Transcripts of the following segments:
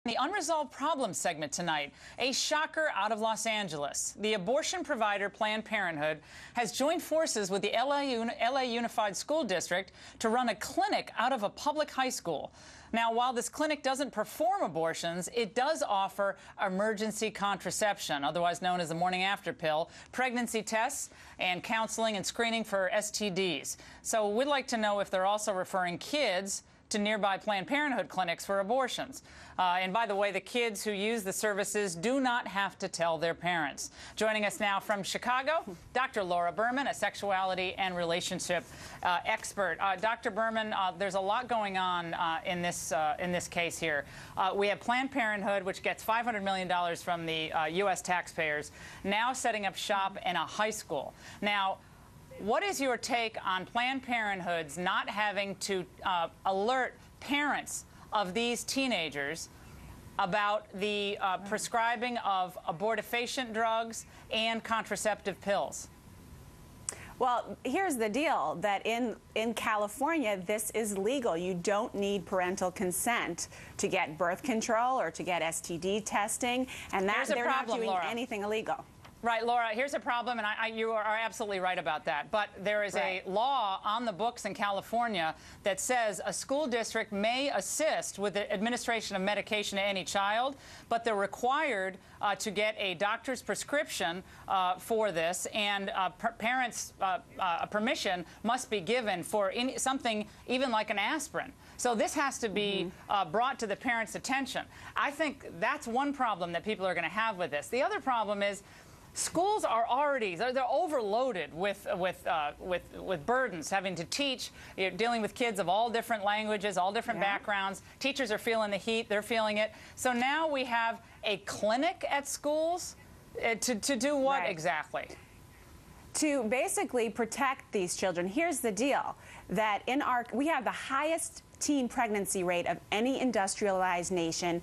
The Unresolved Problems segment tonight, a shocker out of Los Angeles. The abortion provider Planned Parenthood has joined forces with the LA Unified School District to run a clinic out of a public high school. Now, while this clinic doesn't perform abortions, it does offer emergency contraception, otherwise known as the morning after pill, pregnancy tests, and counseling and screening for STDs. So we'd like to know if they're also referring kids to nearby Planned Parenthood clinics for abortions. And by the way, the kids who use the services do not have to tell their parents. Joining us now from Chicago, Dr. Laura Berman, a sexuality and relationship expert. Dr. Berman, there's a lot going on in this case here. We have Planned Parenthood, which gets $500 million from the U.S. taxpayers, now setting up shop in a high school. Now, what is your take on Planned Parenthood's not having to alert parents of these teenagers about the prescribing of abortifacient drugs and contraceptive pills? Well, here's the deal, that in California, this is legal. You don't need parental consent to get birth control or to get STD testing, and that they're not doing anything illegal. Right, Laura, here's a problem, and you are absolutely right about that. But there is a law on the books in California that says a school district may assist with the administration of medication to any child, but they're required to get a doctor's prescription for this, and parents' permission must be given for something even like an aspirin. So this has to be brought to the parents' attention. I think that's one problem that people are going to have with this. The other problem is schools are already, they're overloaded with burdens, having to teach, dealing with kids of all different languages, all different backgrounds. Teachers are feeling the heat, they're feeling it. So now we have a clinic at schools to do what exactly? To basically protect these children. Here's the deal, that we have the highest teen pregnancy rate of any industrialized nation.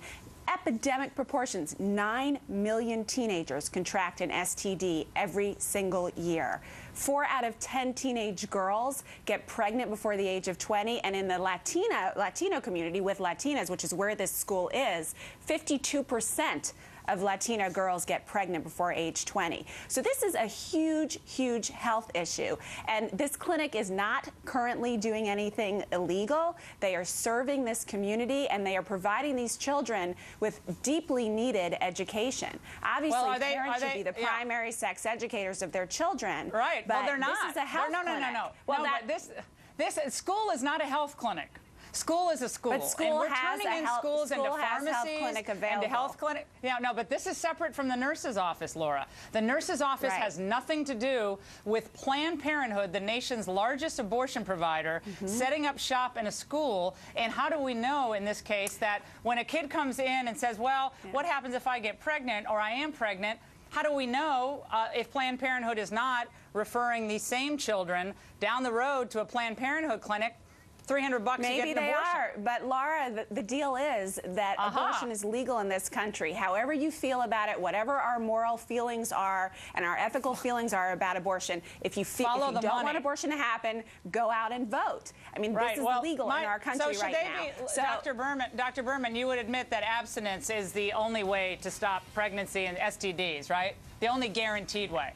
Epidemic proportions. 9 million teenagers contract an STD every single year. 4 out of 10 teenage girls get pregnant before the age of 20, and in the Latino community with Latinas, which is where this school is, 52% of Latina girls get pregnant before age 20. So this is a huge, huge health issue. And this clinic is not currently doing anything illegal. They are serving this community, and they are providing these children with deeply needed education. Obviously, parents should be the primary sex educators of their children. Right. But well, they're not. This is a health clinic. No. Well, this school is not a health clinic. School is a school. But school and we're turning in schools into pharmacies health clinic available. and health clinic. Yeah, no, but this is separate from the nurse's office, Laura. The nurse's office has nothing to do with Planned Parenthood, the nation's largest abortion provider, setting up shop in a school. And how do we know in this case that when a kid comes in and says, well, what happens if I get pregnant or I am pregnant? How do we know if Planned Parenthood is not referring these same children down the road to a Planned Parenthood clinic? $300 to get an abortion. Maybe they are, but Laura, the deal is that abortion is legal in this country. However you feel about it, whatever our moral feelings are and our ethical feelings are about abortion, if you don't want abortion to happen, go out and vote. I mean, this is legal in our country right now. Dr. Berman, you would admit that abstinence is the only way to stop pregnancy and STDs, right? The only guaranteed way.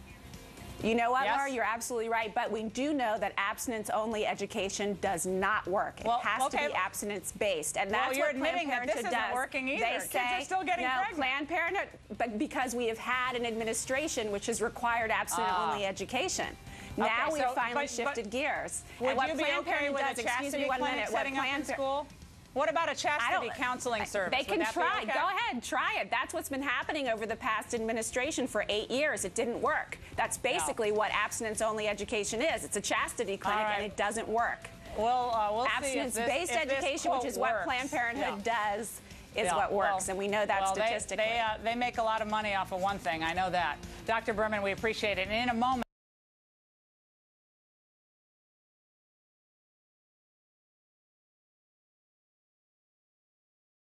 You know what, Laura? You're absolutely right. But we do know that abstinence-only education does not work. It has to be abstinence-based. And that's what Planned Parenthood does. Isn't working either. They say, kids are still getting pregnant. Planned Parenthood, but because we have had an administration which has required abstinence-only education. Now we've finally shifted gears. Would you be okay with a chastity clinic setting up in school? What about a chastity counseling service? They can try. Go ahead, try it. That's what's been happening over the past administration for 8 years. It didn't work. That's basically what abstinence-only education is. It's a chastity clinic, and it doesn't work. Well, we'll abstinence-based education, which is what Planned Parenthood does, is what works, and we know that statistically. They make a lot of money off of one thing. I know that. Dr. Berman, we appreciate it. And in a moment.